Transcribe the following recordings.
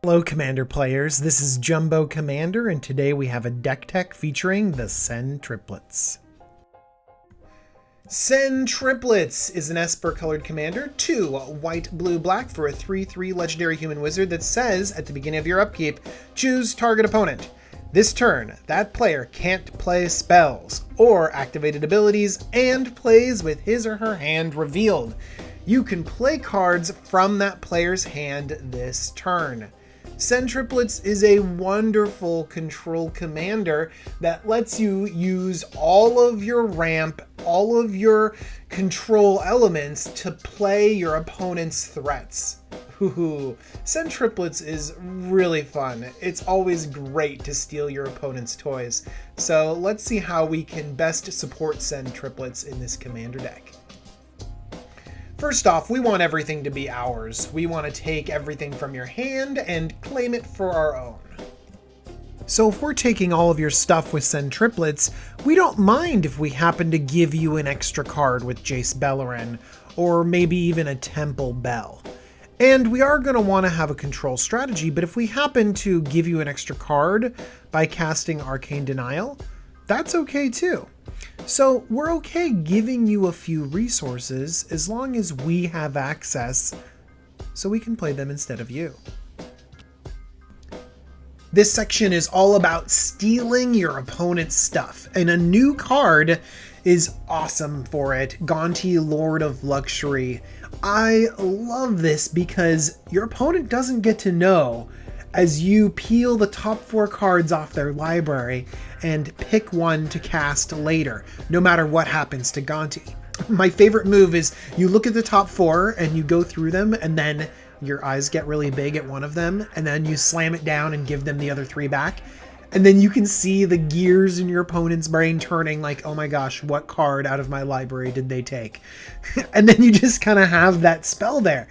Hello Commander players, this is Jumbo Commander and today we have a deck tech featuring the Sen Triplets. Sen Triplets is an Esper colored commander, 2 white, blue, black for a 3/3 legendary human wizard that says at the beginning of your upkeep, choose target opponent. This turn, that player can't play spells or activated abilities and plays with his or her hand revealed. You can play cards from that player's hand this turn. Sen Triplets is a wonderful control commander that lets you use all of your ramp, all of your control elements to play your opponent's threats. Ooh, Sen Triplets is really fun. It's always great to steal your opponent's toys. So let's see how we can best support Sen Triplets in this commander deck. First off, we want everything to be ours. We want to take everything from your hand and claim it for our own. So if we're taking all of your stuff with Sen Triplets, we don't mind if we happen to give you an extra card with Jace Beleren, or maybe even a Temple Bell. And we are going to want to have a control strategy, but if we happen to give you an extra card by casting Arcane Denial, that's okay too. So we're okay giving you a few resources as long as we have access so we can play them instead of you. This section is all about stealing your opponent's stuff, and a new card is awesome for it, Gonti, Lord of Luxury. I love this because your opponent doesn't get to know as you peel the top 4 cards off their library and pick one to cast later, no matter what happens to Gonti. My favorite move is you look at the top 4 and you go through them, and then your eyes get really big at one of them, and then you slam it down and give them the other 3 back. And then you can see the gears in your opponent's brain turning like, oh my gosh, what card out of my library did they take? And then you just kind of have that spell there.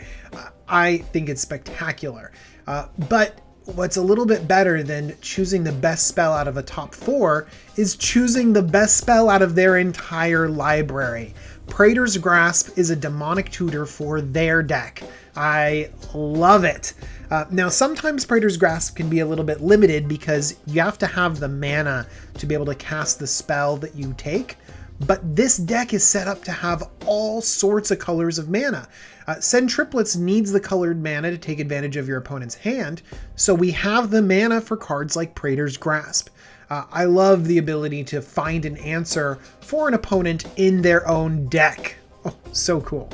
I think it's spectacular. But what's a little bit better than choosing the best spell out of a top 4 is choosing the best spell out of their entire library. Praetor's Grasp is a demonic tutor for their deck. I love it. Now, sometimes Praetor's Grasp can be a little bit limited because you have to have the mana to be able to cast the spell that you take. But this deck is set up to have all sorts of colors of mana. Sen Triplets needs the colored mana to take advantage of your opponent's hand, so we have the mana for cards like Praetor's Grasp. I love the ability to find an answer for an opponent in their own deck. Oh, so cool.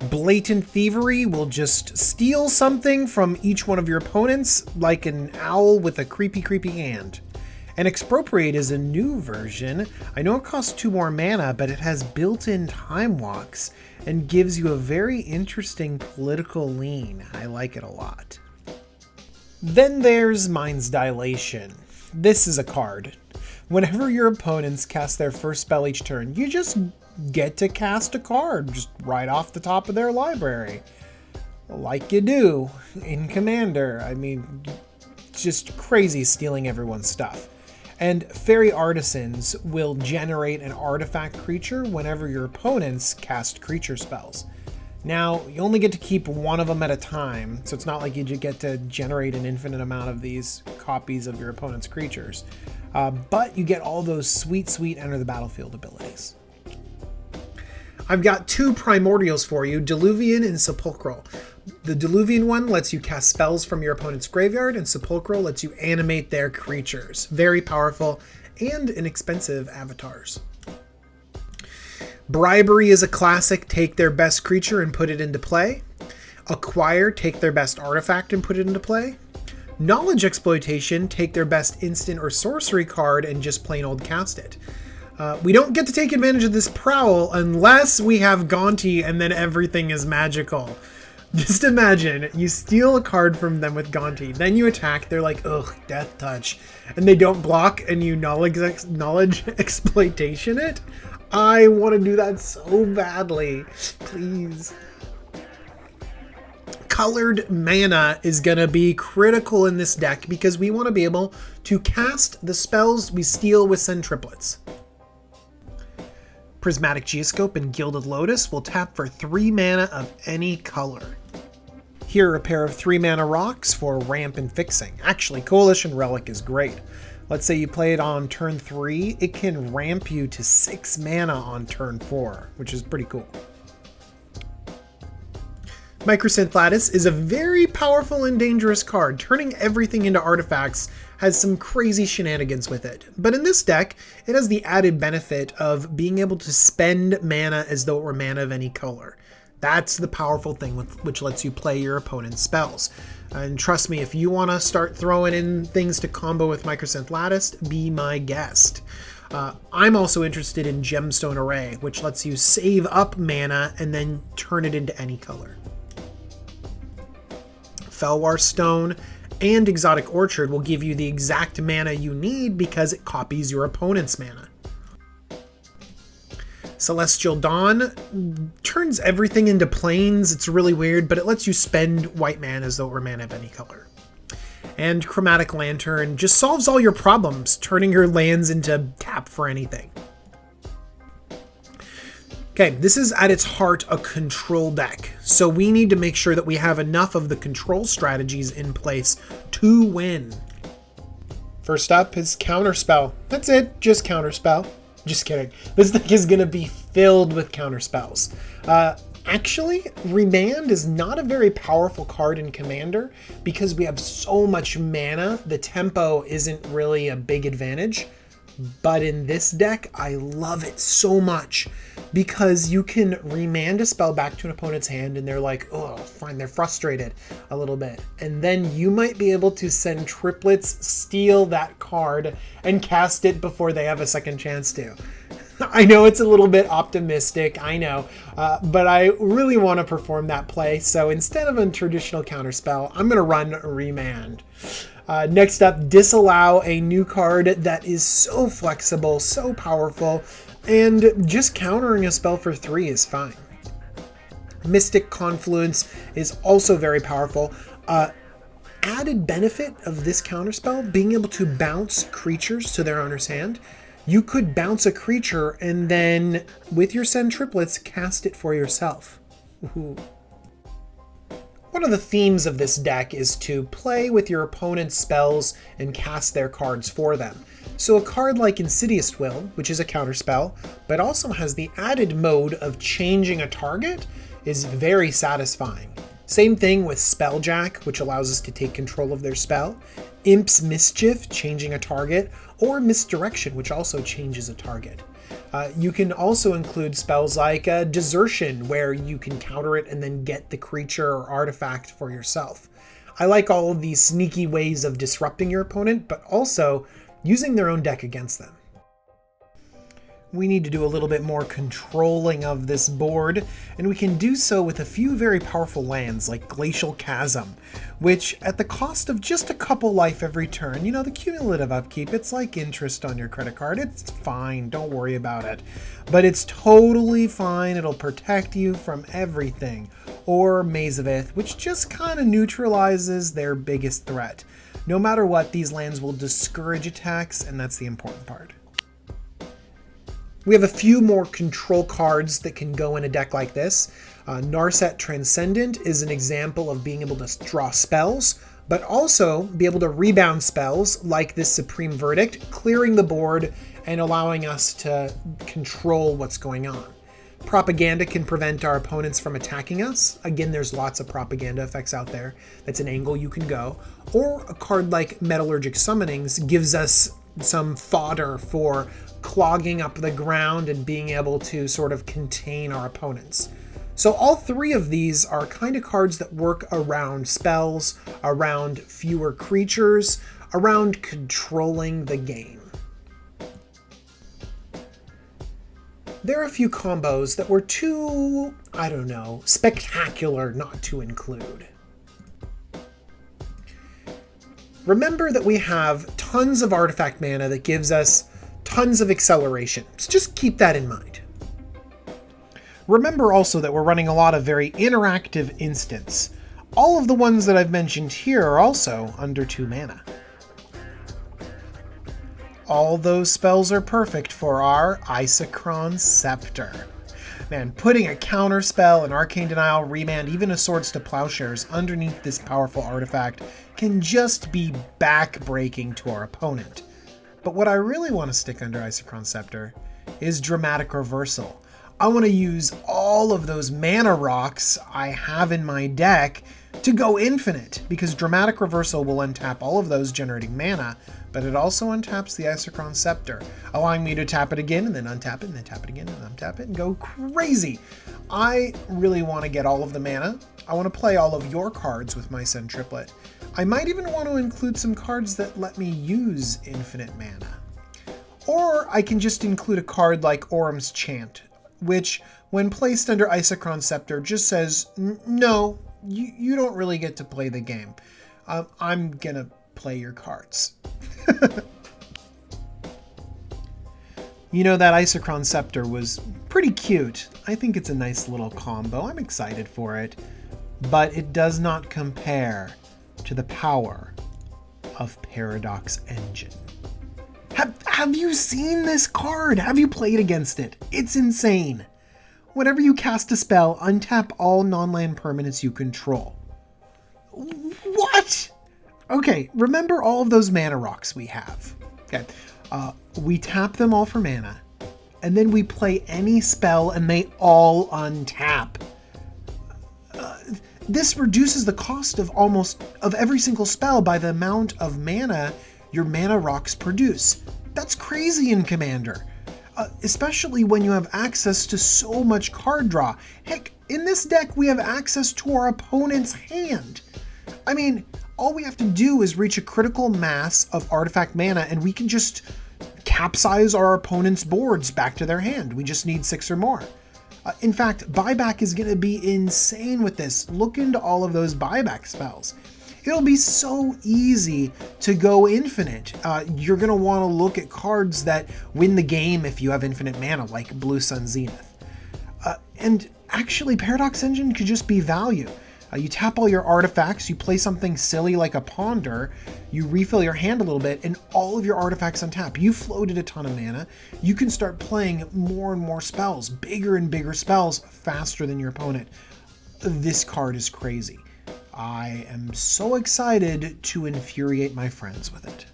Blatant Thievery will just steal something from each one of your opponents, like an owl with a creepy hand. And Expropriate is a new version. I know it costs 2 more mana, but it has built-in time walks and gives you a very interesting political lean. I like it a lot. Then there's Mind's Dilation. This is a card. Whenever your opponents cast their first spell each turn, you just get to cast a card just right off the top of their library. Like you do in Commander. I mean, just crazy stealing everyone's stuff. And Fairy Artisans will generate an artifact creature whenever your opponents cast creature spells. Now, you only get to keep one of them at a time, so it's not like you get to generate an infinite amount of these copies of your opponent's creatures. But you get all those sweet enter the battlefield abilities. I've got 2 primordials for you, Diluvian and Sepulchral. The Diluvian one lets you cast spells from your opponent's graveyard, and Sepulchral lets you animate their creatures. Very powerful and inexpensive avatars. Bribery is a classic, take their best creature and put it into play. Acquire, take their best artifact and put it into play. Knowledge Exploitation, take their best instant or sorcery card and just plain old cast it. We don't get to take advantage of this Prowl unless we have Gonti and then everything is magical. Just imagine, you steal a card from them with Gonti, then you attack, they're like, ugh, Death Touch, and they don't block and you knowledge exploitation it? I want to do that so badly. Please. Colored mana is going to be critical in this deck because we want to be able to cast the spells we steal with Sen Triplets. Prismatic Geoscope and Gilded Lotus will tap for 3 mana of any color. Here are a pair of 3 mana rocks for ramp and fixing. Actually, Coalition Relic is great. Let's say you play it on turn 3, it can ramp you to 6 mana on turn 4, which is pretty cool. Microsynth Lattice is a very powerful and dangerous card. Turning everything into artifacts has some crazy shenanigans with it. But in this deck, it has the added benefit of being able to spend mana as though it were mana of any color. That's the powerful thing which lets you play your opponent's spells. And trust me, if you want to start throwing in things to combo with Microsynth Lattice, be my guest. I'm also interested in Gemstone Array, which lets you save up mana and then turn it into any color. Felwar Stone and Exotic Orchard will give you the exact mana you need because it copies your opponent's mana. Celestial Dawn turns everything into plains. It's really weird, but it lets you spend white mana as though it were mana of any color. And Chromatic Lantern just solves all your problems, turning your lands into tap for anything. Okay, this is at its heart a control deck, so we need to make sure that we have enough of the control strategies in place to win. First up is Counterspell. That's it, just Counterspell. Just kidding. This deck is going to be filled with counterspells. Actually, Remand is not a very powerful card in Commander because we have so much mana. The tempo isn't really a big advantage. But in this deck, I love it so much because you can remand a spell back to an opponent's hand and they're like, oh, fine, they're frustrated a little bit. And then you might be able to Sen Triplets, steal that card, and cast it before they have a second chance to. I know it's a little bit optimistic, I know, but I really want to perform that play. So instead of a traditional counterspell, I'm going to run Remand. Next up, Disallow, a new card that is so flexible, so powerful, and just countering a spell for 3 is fine. Mystic Confluence is also very powerful. Added benefit of this counterspell, being able to bounce creatures to their owner's hand. You could bounce a creature and then, with your Sen Triplets, cast it for yourself. Ooh. One of the themes of this deck is to play with your opponent's spells and cast their cards for them. So a card like Insidious Will, which is a counterspell, but also has the added mode of changing a target, is very satisfying. Same thing with Spelljack, which allows us to take control of their spell, Imp's Mischief, changing a target, or Misdirection, which also changes a target. You can also include spells like Desertion, where you can counter it and then get the creature or artifact for yourself. I like all of these sneaky ways of disrupting your opponent, but also using their own deck against them. We need to do a little bit more controlling of this board, and we can do so with a few very powerful lands like Glacial Chasm, which at the cost of just a couple life every turn, you know, the cumulative upkeep, it's like interest on your credit card. It's fine, don't worry about it. But it's totally fine, it'll protect you from everything. Or Maze of Ith, which just kind of neutralizes their biggest threat. No matter what, these lands will discourage attacks, and that's the important part. We have a few more control cards that can go in a deck like this. Narset Transcendent is an example of being able to draw spells, but also be able to rebound spells like this Supreme Verdict, clearing the board and allowing us to control what's going on. Propaganda can prevent our opponents from attacking us. Again, there's lots of propaganda effects out there. That's an angle you can go. Or a card like Metallurgic Summonings gives us some fodder for clogging up the ground and being able to sort of contain our opponents. So all 3 of these are kind of cards that work around spells, around fewer creatures, around controlling the game. There are a few combos that were too, I don't know, spectacular not to include. Remember that we have tons of artifact mana that gives us tons of acceleration, so just keep that in mind. Remember also that we're running a lot of very interactive instants. All of the ones that I've mentioned here are also under 2 mana. All those spells are perfect for our Isochron Scepter. Man, putting a counter spell, an arcane denial, remand, even a swords to plowshares underneath this powerful artifact can just be back-breaking to our opponent. But what I really want to stick under Isochron Scepter is Dramatic Reversal. I want to use all of those mana rocks I have in my deck to go infinite, because Dramatic Reversal will untap all of those, generating mana, but it also untaps the Isochron Scepter, allowing me to tap it again and then untap it and then tap it again and untap it and go crazy. I really want to get all of the mana. I want to play all of your cards with my Sen Triplet. I might even want to include some cards that let me use infinite mana. Or I can just include a card like Orum's Chant, which, when placed under Isochron Scepter, just says, no, you don't really get to play the game. I'm gonna play your cards. You know, that Isochron Scepter was pretty cute. I think it's a nice little combo. I'm excited for it. But it does not compare to the power of Paradox Engine. Have you seen this card? Have you played against it? It's insane. Whenever you cast a spell, untap all non-land permanents you control. What? Okay, remember all of those mana rocks we have. Okay, we tap them all for mana, and then we play any spell and they all untap. This reduces the cost of every single spell by the amount of mana your mana rocks produce. That's crazy in Commander. Especially when you have access to so much card draw. Heck, in this deck we have access to our opponent's hand. I mean, all we have to do is reach a critical mass of artifact mana and we can just capsize our opponent's boards back to their hand. We just need 6 or more. In fact, buyback is going to be insane with this. Look into all of those buyback spells. It'll be so easy to go infinite. You're going to want to look at cards that win the game if you have infinite mana, like Blue Sun Zenith. And actually, Paradox Engine could just be value. You tap all your artifacts, you play something silly like a Ponder, you refill your hand a little bit, and all of your artifacts untap. You floated a ton of mana. You can start playing more and more spells, bigger and bigger spells, faster than your opponent. This card is crazy. I am so excited to infuriate my friends with it.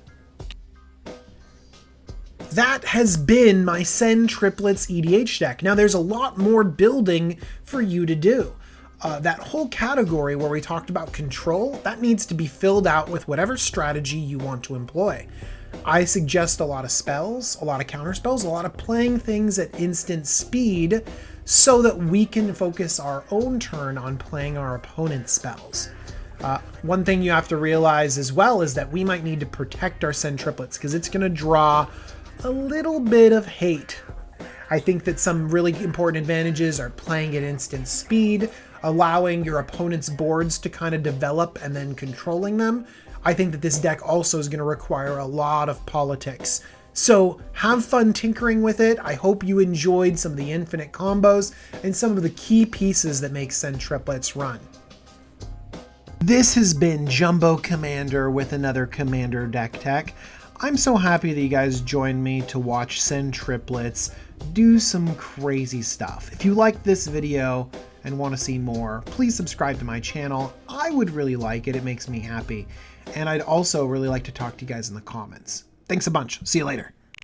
That has been my Sen Triplets EDH deck. Now there's a lot more building for you to do. That whole category where we talked about control, that needs to be filled out with whatever strategy you want to employ. I suggest a lot of spells, a lot of counter spells, a lot of playing things at instant speed so that we can focus our own turn on playing our opponent's spells. One thing you have to realize as well is that we might need to protect our Sen Triplets because it's going to draw a little bit of hate. I think that some really important advantages are playing at instant speed, allowing your opponent's boards to kind of develop and then controlling them. I think that this deck also is going to require a lot of politics. So have fun tinkering with it. I hope you enjoyed some of the infinite combos and some of the key pieces that make Sen Triplets run. This has been Jumbo Commander with another Commander deck tech. I'm so happy that you guys joined me to watch Sen Triplets do some crazy stuff. If you liked this video and want to see more, please subscribe to my channel. I would really like it. It makes me happy. And I'd also really like to talk to you guys in the comments. Thanks a bunch. See you later.